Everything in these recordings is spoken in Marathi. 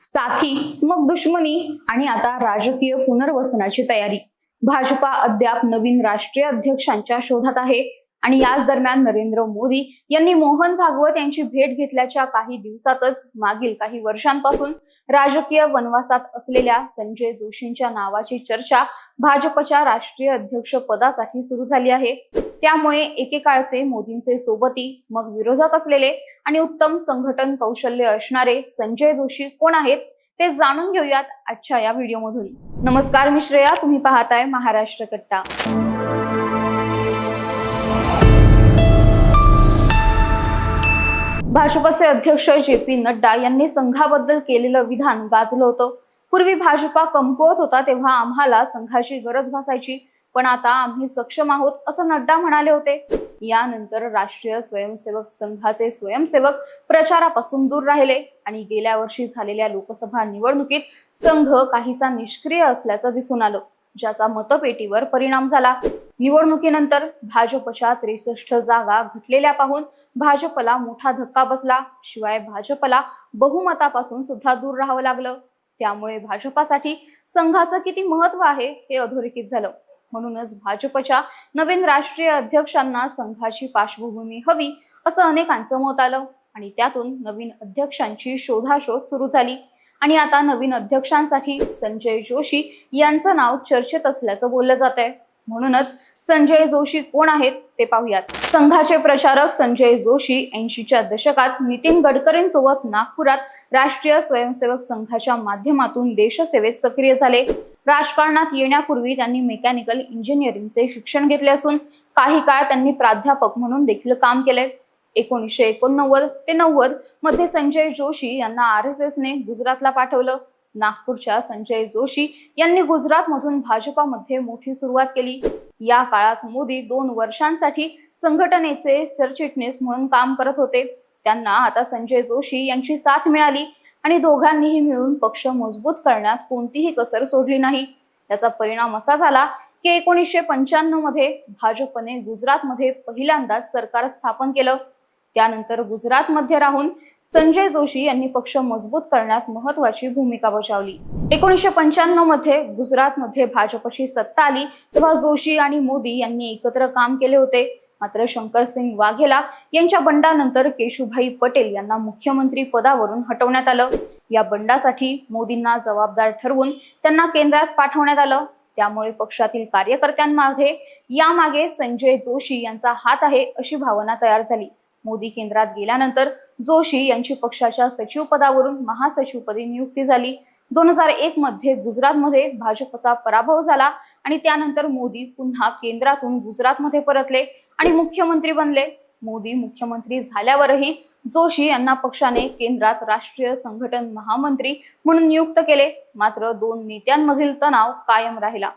साथी मग दुश्मनी आणि आता राजकीय पुनर्वसनाची तयारी। भाजपा अद्याप नवीन राष्ट्रीय अध्यक्षांच्या शोधात आहे आणि याच दरम्यान नरेंद्र मोदी यांनी मोहन भागवत यांची भेट घेतल्याच्या काही दिवसातच मागील काही वर्षांपासून राजकीय वनवासात असलेल्या संजय जोशींच्या नावाची चर्चा भाजपच्या राष्ट्रीय अध्यक्ष पदासाठी सुरू झाली आहे। त्यामुळे एकेकाळचे मोदींचे सोबती मग विरोधक असलेले आणि उत्तम संघटन कौशल्य असणारे संजय जोशी कोण आहेत ते जाणून घेऊयात आजच्या या व्हिडिओमधून। नमस्कार, मी श्रेया, तुम्ही पाहताय महाराष्ट्र कट्टा। भाजपचे अध्यक्ष जे.पी. नड्डा यांनी संघाबद्दल केलेलं विधान गाजलं होतं। पूर्वी भाजपा कमकुवत होता तेव्हा आम्हाला संघाची गरज भासायची, पण आता आम्ही सक्षम आहोत असं नड्डा म्हणाले होते। यानंतर राष्ट्रीय स्वयंसेवक संघाचे स्वयंसेवक प्रचारापासून दूर राहिले आणि गेल्या वर्षी झालेल्या लोकसभा निवडणुकीत संघ काहीसा निष्क्रिय असल्याचं दिसून आलं, ज्याचा मतपेटीवर परिणाम झाला। निवडणुकीनंतर भाजपच्या 63 जागा घटलेल्या पाहून भाजपला मोठा धक्का बसला। शिवाय भाजपला बहुमतापासून सुद्धा दूर राहावं लागलं। त्यामुळे भाजपासाठी संघाचं किती महत्त्व आहे हे अधोरेखित झालं। म्हणूनच भाजपच्या नवीन राष्ट्रीय अध्यक्षांना संघाची पार्श्वभूमी हवी असं अनेकांचं मत आलं आणि त्यातून नवीन अध्यक्षांची शोधाशोध सुरू झाली आणि आता नवीन अध्यक्षांसाठी संजय जोशी यांचं नाव चर्चेत असल्याचं बोललं जात आहे। म्हणूनच संजय जोशी कोण आहेत ते पाहूयात। संघाचे प्रचारक संजय जोशी 80च्या दशकात नितीन गडकरींसोबत नागपुरात राष्ट्रीय स्वयंसेवक संघाच्या माध्यमातून देशसेवेत सक्रिय झाले। राजकारणात येण्यापूर्वी त्यांनी मेकॅनिकल इंजिनिअरिंगचे शिक्षण घेतले असून काही काळ त्यांनी प्राध्यापक म्हणून देखील काम केले। 1989 ते 90 मध्ये संजय जोशी यांना RSSने गुजरातला पाठवलं। नागपूरच्या संजय जोशी यांनी गुजरातमधून भाजपामध्ये मोठी सुरुवात केली। या काळात मोदी 2 वर्षांसाठी संघटनेचे सरचिटणीस म्हणून काम करत होते। त्यांना आता संजय जोशी यांची साथ मिळाली आणि दोघांनीही मिळून पक्ष मजबूत करण्यात कोणतीही कसर सोडली नाही। त्याचा परिणाम असा झाला की 1995 मध्ये भाजपने गुजरातमध्ये पहिल्यांदाच सरकार स्थापन केलं। त्यानंतर गुजरातमध्ये राहून संजय जोशी यांनी पक्ष मजबूत करण्यात महत्त्वाची भूमिका बजावली। 1995 मध्ये गुजरातमध्ये भाजपची सत्ता आली तेव्हा जोशी आणि मोदी यांनी एकत्र काम केले होते। मात्र शंकरसिंग वाघेला यांच्या बंडानंतर केशुभाई पटेल यांना मुख्यमंत्री पदावरून हटवण्यात आलं। या बंडासाठी मोदींना जबाबदार ठरवून त्यांना केंद्रात पाठवण्यात आलं। त्यामुळे पक्षातील कार्यकर्त्यांमध्ये यामागे संजय जोशी यांचा हात आहे अशी भावना तयार झाली। मोदी केंद्रात गेल्यानंतर जोशी यांची पक्षाच्या सचिव पदावरून महासचिवपदी नियुक्ती झाली। 2001 मध्ये गुजरातमध्ये भाजपचा पराभव झाला आणि त्यानंतर मोदी पुन्हा केंद्रातून गुजरातमध्ये परतले आणि मुख्यमंत्री बनले। मोदी मुख्यमंत्री झाल्यावरही जोशी यांना पक्षाने केंद्रात राष्ट्रीय संघटन महामंत्री म्हणून नियुक्त केले। मात्र 2 नेत्यांमधील तणाव कायम राहिला।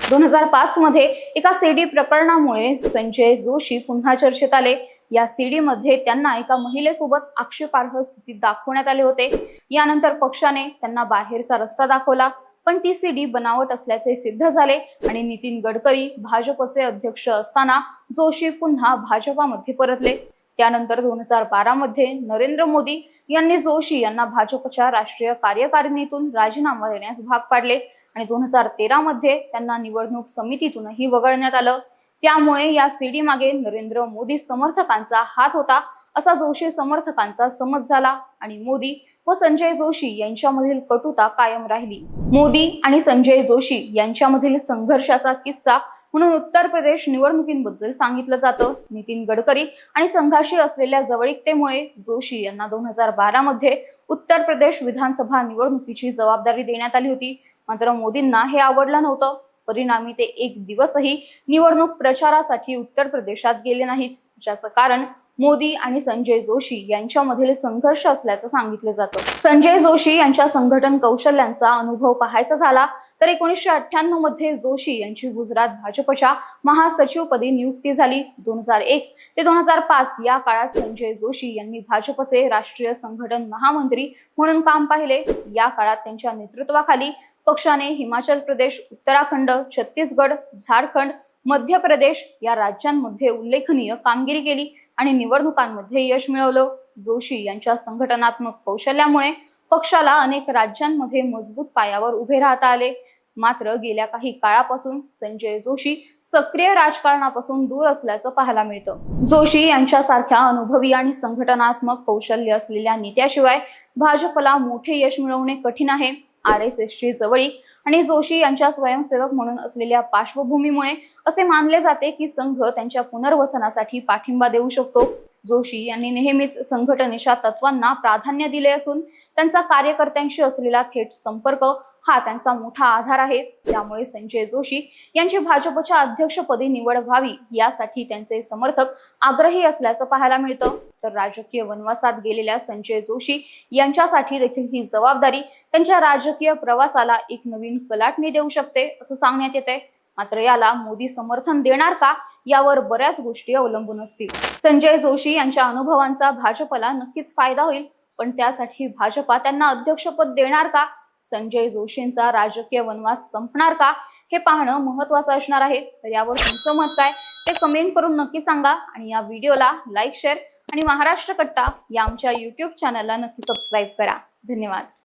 2005 मध्ये एका सीडी प्रकरणामुळे संजय जोशी पुन्हा चर्चेत आले। या सीडी मध्ये त्यांना एका महिलेसोबत आक्षेपार्ह स्थितीत दाखवण्यात आले होते। यानंतर पक्षाने त्यांना बाहेरचा रस्ता दाखवला, पण ती सीडी बनावट असल्याचे सिद्ध झाले आणि नितीन गडकरी भाजपचे अध्यक्ष असताना जोशी पुन्हा भाजपामध्ये परतले। त्यानंतर 2012 मध्ये नरेंद्र मोदी यांनी जोशी यांना भाजपच्या राष्ट्रीय कार्यकारिणीतून राजीनामा देण्यास भाग पाडले आणि 2013 मध्ये त्यांना निवडणूक समितीतूनही वगळण्यात आलं। त्यामुळे या सीडी मागे नरेंद्र मोदी समर्थकांचा हात होता असा जोशी समर्थकांचा समज झाला आणि मोदी व संजय जोशी यांच्यामधील कटुता कायम राहिली। मोदी आणि संजय जोशी यांच्यामधील संघर्षाचा किस्सा म्हणून उत्तर प्रदेश निवडणुकींबद्दल सांगितलं जातं। नितीन गडकरी आणि संघाशी असलेल्या जवळीकतेमुळे जोशी यांना 2012 मध्ये उत्तर प्रदेश विधानसभा निवडणुकीची जबाबदारी देण्यात आली होती। मात्र मोदींना हे आवडलं नव्हतं। परिणामी ते एक दिवसही निवडणूक प्रचारासाठी उत्तर प्रदेशात गेले नाहीत, ज्याचं कारण मोदी आणि संजय जोशी यांच्यामधील संघर्ष असल्याचं सांगितलं जातं। संजय जोशी यांच्या संघटन कौशल्यांचा अनुभव पाहायचा झाला तर 1998 मध्ये जोशी यांची गुजरात भाजपच्या महासचिवपदी नियुक्ती झाली। 2001 ते 2005 या काळात संजय जोशी यांनी भाजपचे राष्ट्रीय संघटन महामंत्री म्हणून काम पाहिले। या काळात त्यांच्या नेतृत्वाखाली पक्षाने हिमाचल प्रदेश, उत्तराखंड, छत्तीसगड, झारखंड, मध्य प्रदेश या राज्यांमध्ये उल्लेखनीय कामगिरी केली आणि निवडणुकांमध्ये यश मिळवलं। जोशी यांच्या संघटनात्मक कौशल्यामुळे पक्षाला अनेक राज्यांमध्ये मजबूत पायावर उभे राहता आले. मात्र गेल्या काही काळापासून संजय जोशी सक्रिय राजकारणापासून दूर असल्याचं पाहायला मिळतं. जोशी यांच्यासारख्या अनुभवी आणि संघटनात्मक कौशल्य असलेल्या नेत्याशिवाय भाजपला मोठे यश मिळवणे कठीण आहे. RSSची जवळीक आणि जोशी यांच्या स्वयंसेवक म्हणून असलेल्या पार्श्वभूमीमुळे असे मानले जाते की संघ त्यांच्या पुनर्वसनासाठी पाठिंबा देऊ शकतो. जोशी यांनी नेहमीच संघटनेच्या तत्वांना प्राधान्य दिले असून त्यांचा कार्यकर्त्यांशी असलेला थेट संपर्क हा त्यांचा मोठा आधार आहे. त्यामुळे संजय जोशी यांची भाजपच्या अध्यक्षपदी निवड व्हावी यासाठी त्यांचे समर्थक आग्रही असल्याचं पाहायला मिळतं. तर राजकीय वनवासात गेलेल्या संजय जोशी यांच्यासाठी देखील ही जबाबदारी त्यांच्या राजकीय प्रवासाला एक नवीन कलाटणी देऊ शकते असं सांगण्यात येते. मात्र याला मोदी समर्थन देणार का यावर बऱ्याच गोष्टी अवलंबून असतील. संजय जोशी यांच्या अनुभवांचा भाजपला नक्कीच फायदा होईल, पण त्यासाठी भाजपा त्यांना अध्यक्षपद देणार का? संजय जोशींचा राजकीय वनवास संपणार का हे पाहणं महत्त्वाचं असणार आहे. तर यावर तुमचं मत काय ते कमेंट करून नक्की सांगा आणि या व्हिडिओला लाईक, शेअर आणि महाराष्ट्र कट्टा या आमच्या YouTube चॅनलला नक्की सबस्क्राईब करा. धन्यवाद.